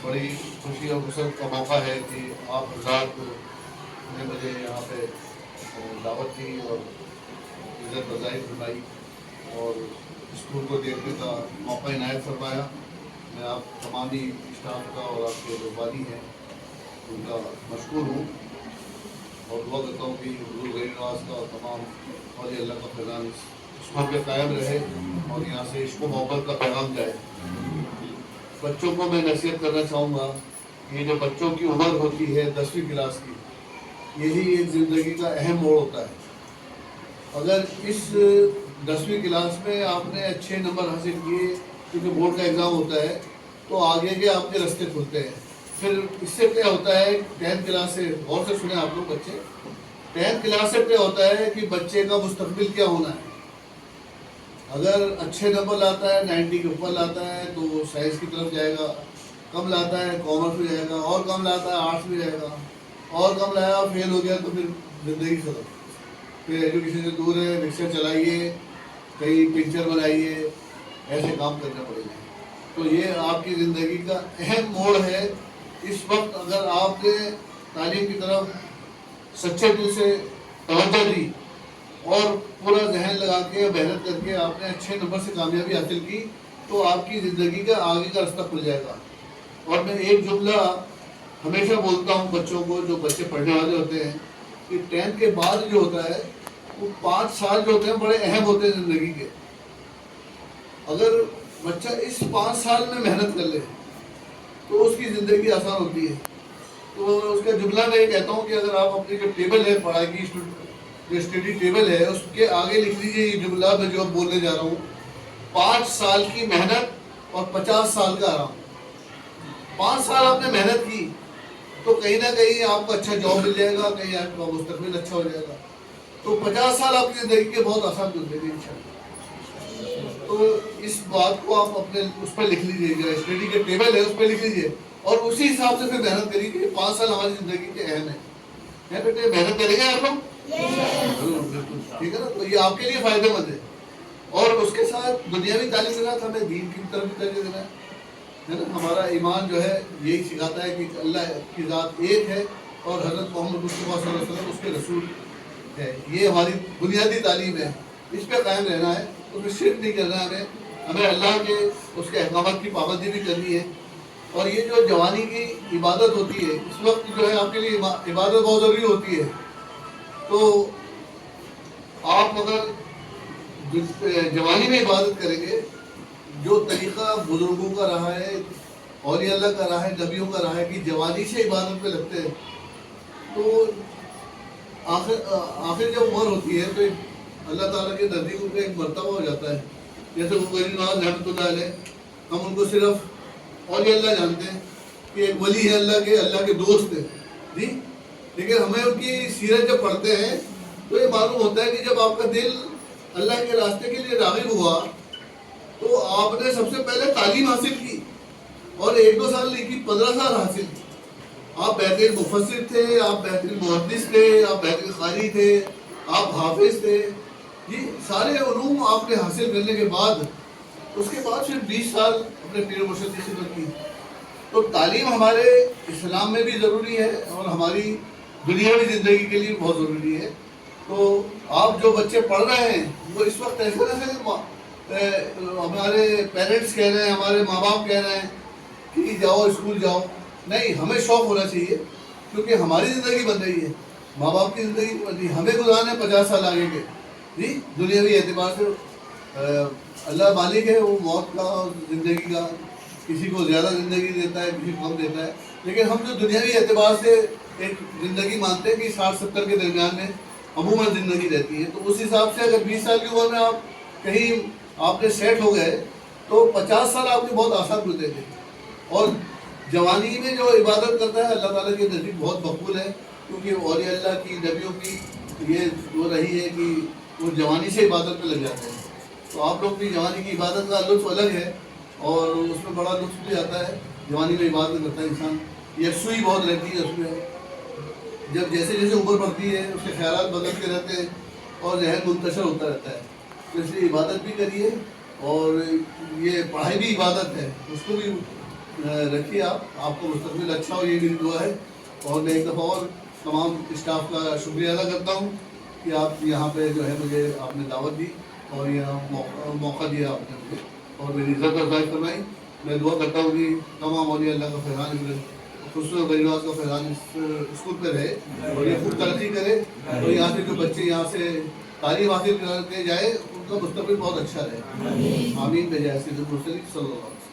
बड़ी खुशी और फुर्सत का मौका है कि आप हजरात ने मुझे यहाँ पे दावत दी और इज़्ज़त बज़ाई फरमाई और स्कूल को देखने का मौका इनायत फरमाया। मैं आप तमामी स्टाफ का और आपके जो वाली हैं उनका मशकूर हूँ और दुआ करता हूँ कि हुज़ूर गरीब नवाज़ का और तमाम औलिया अल्लाह का फैज़ान स्कूल पे कायम रहे और यहाँ से इश्क़ मोहब्बत का पैगाम जाए। बच्चों को मैं नसीहत करना चाहूँगा, ये जो बच्चों की उम्र होती है 10वीं क्लास की, यही एक ज़िंदगी का अहम मोड़ होता है। अगर इस 10वीं क्लास में आपने अच्छे नंबर हासिल किए, क्योंकि बोर्ड का एग्ज़ाम होता है, तो आगे के आपके रास्ते खुलते हैं। फिर इससे क्या होता है, 10th क्लास से, गौर से सुने आप लोग बच्चे, 10th क्लास से क्या होता है कि बच्चे का मुस्तकबिल क्या होना है। अगर अच्छे नंबर लाता है, 90 के ऊपर लाता है, तो वो साइंस की तरफ जाएगा, कम लाता है कॉमर्स में जाएगा, और कम लाता है आर्ट्स में जाएगा, और कम लाया फेल हो गया तो फिर ज़िंदगी खत्म। फिर एजुकेशन से दूर है, रिक्शा चलाइए, कहीं पिक्चर बनाइए, ऐसे काम करने पड़ेंगे। तो ये आपकी ज़िंदगी का अहम मोड़ है। इस वक्त अगर आपने तालीम की तरफ सच्चे दिल से तवज्जो दी और पूरा जहन लगा के मेहनत करके आपने अच्छे नंबर से कामयाबी हासिल की, तो आपकी ज़िंदगी का आगे का रास्ता खुल जाएगा। और मैं एक जुमला हमेशा बोलता हूँ बच्चों को, जो बच्चे पढ़ने वाले होते हैं, कि 10th के बाद जो होता है वो 5 साल जो होते हैं बड़े अहम होते हैं ज़िंदगी के। अगर बच्चा इस 5 साल में मेहनत कर ले तो उसकी ज़िंदगी आसान होती है। तो उसका जुमला मैं ये कहता हूँ कि अगर आप अपनी जो टेबल है पढ़ाई की, जो स्टडी टेबल है, उसके आगे लिख लीजिए ये जुमला मैं जो बोलने जा रहा हूँ, 5 साल की मेहनत और 50 साल का आराम। 5 साल आपने मेहनत की तो कहीं ना कहीं आपको अच्छा जॉब मिल जाएगा, कहीं आपका मुस्तकबिल अच्छा हो जाएगा। तो 50 साल आपकी ज़िंदगी के बहुत आसान गुजरेंगे इंशाल्लाह। तो इस बात को आप अपने उस पर लिख लीजिए, जो स्टडी के टेबल है उस पर लिख लीजिए और उसी हिसाब से फिर मेहनत करिए कि 5 साल हमारी ज़िंदगी के अहम है बेटे। मेहनत करेंगे आप लोग, ठीक है ना? तो ये आपके लिए फ़ायदेमंद है। और उसके साथ दुनियावी तालीम के साथ हमें दीन की तरफ भी तरजीह देना है ना। हमारा ईमान जो है यही सिखाता है कि अल्लाह की ज़ात एक है और हज़रत मोहम्मद मुस्तफ़ा सल्लल्लाहु अलैहि वसल्लम उसके रसूल है। ये हमारी बुनियादी तालीम है, इस पर कायम रहना है, उसमें शिर्क नहीं करना है। हमें अल्लाह के उसके अहकामात की पाबंदी भी करनी है। और ये जो जवानी की इबादत होती है, इस वक्त जो है आपके लिए इबादत बहुत ज़रूरी होती है। तो आप अगर जवानी में इबादत करेंगे, जो तरीक़ा बुज़ुर्गों का रहा है, औलिया अल्लाह का रहा है, नबियों का रहा है कि जवानी से इबादत पे लगते हैं, तो आखिर जब उम्र होती है तो अल्लाह ताला के नज़दीक उनका एक मर्तबा हो जाता है। जैसे गरीब नवाज़ रहमतुल्लाह अलैह, हम उनको सिर्फ औलिया अल्लाह जानते हैं कि एक वली है, अल्लाह के दोस्त है जी। लेकिन हमें उनकी सीरत जब पढ़ते हैं तो ये मालूम होता है कि जब आपका दिल अल्लाह के रास्ते के लिए राग़िब हुआ तो आपने सबसे पहले तालीम हासिल की और 1-2 साल नहीं की, 15 साल हासिल की। आप बेहतरीन मुफस्सिर थे, आप बेहतरीन मुहद्दिस थे, आप बेहतरीन क़ारी थे, आप हाफिज़ थे जी। सारे उलूम आपने हासिल करने के बाद उसके बाद फिर 20 साल अपने पीर मुर्शिद की खिदमत की। तो तालीम हमारे इस्लाम में भी ज़रूरी है और हमारी दुनियावी ज़िंदगी के लिए बहुत ज़रूरी है। तो आप जो बच्चे पढ़ रहे हैं वो इस वक्त ऐसे हमारे पेरेंट्स कह रहे हैं, हमारे माँ बाप कह रहे हैं कि जाओ स्कूल जाओ, नहीं, हमें शौक़ होना चाहिए क्योंकि हमारी ज़िंदगी बन रही है, माँ बाप की ज़िंदगी बन रही है। हमें गुजारना है 50 साल आगे के जी। दुनियावी एतबार से अल्लाह मालिक है, वो मौत का और ज़िंदगी का, किसी को ज़्यादा ज़िंदगी देता है, किसी को कम देता है। लेकिन हम जो दुनियावी एतबार से एक ज़िंदगी मानते हैं कि 60-70 के दरमियान में अमूमन ज़िंदगी रहती है, तो उस हिसाब से अगर 20 साल की उम्र में आप कहीं आपने सेट हो गए तो 50 साल आपके बहुत आसान गुजरेंगे। और जवानी में जो इबादत करता है अल्लाह ताला के नज़दीक बहुत मकबूल है, क्योंकि औलिया अल्लाह की, नबियों की ये वो रही है कि वो जवानी से इबादत पे लग जाते हैं। तो आप लोग की जवानी की इबादत का लुत्फ़ अलग है और उसमें बड़ा लुत्फ़ भी आता है। जवानी में इबादत करता है इंसान, यकसुई बहुत रहती है उसमें। जब जैसे जैसे उम्र बढ़ती है उसके ख्यालात बदलते रहते हैं और जहन मुंतशर होता रहता है। तो इसलिए इबादत भी करिए और ये पढ़ाई भी इबादत है, उसको भी رکھیے آپ کو مستقبل اچھا ہو، یہ میری دعا ہے. اور میں ایک دفعہ اور تمام اسٹاف کا شکریہ ادا کرتا ہوں کہ آپ یہاں پہ جو ہے مجھے آپ نے دعوت دی اور یہ موقع دیا آپ نے مجھے اور میری عزت افزائی فرمائی. میں دعا کرتا ہوں کہ تمام اولیاء اللہ کا فیضان، خصوصاً غریبات کا فیضان اس اسکول پہ رہے اور یہ خوب ترقی کرے اور یہاں سے جو بچے یہاں سے تعلیم حاصل کر کے جائے ان کا مستقبل بہت اچھا رہے. آمین بجائے سید المرسلین صلی اللہ علیہ وسلم.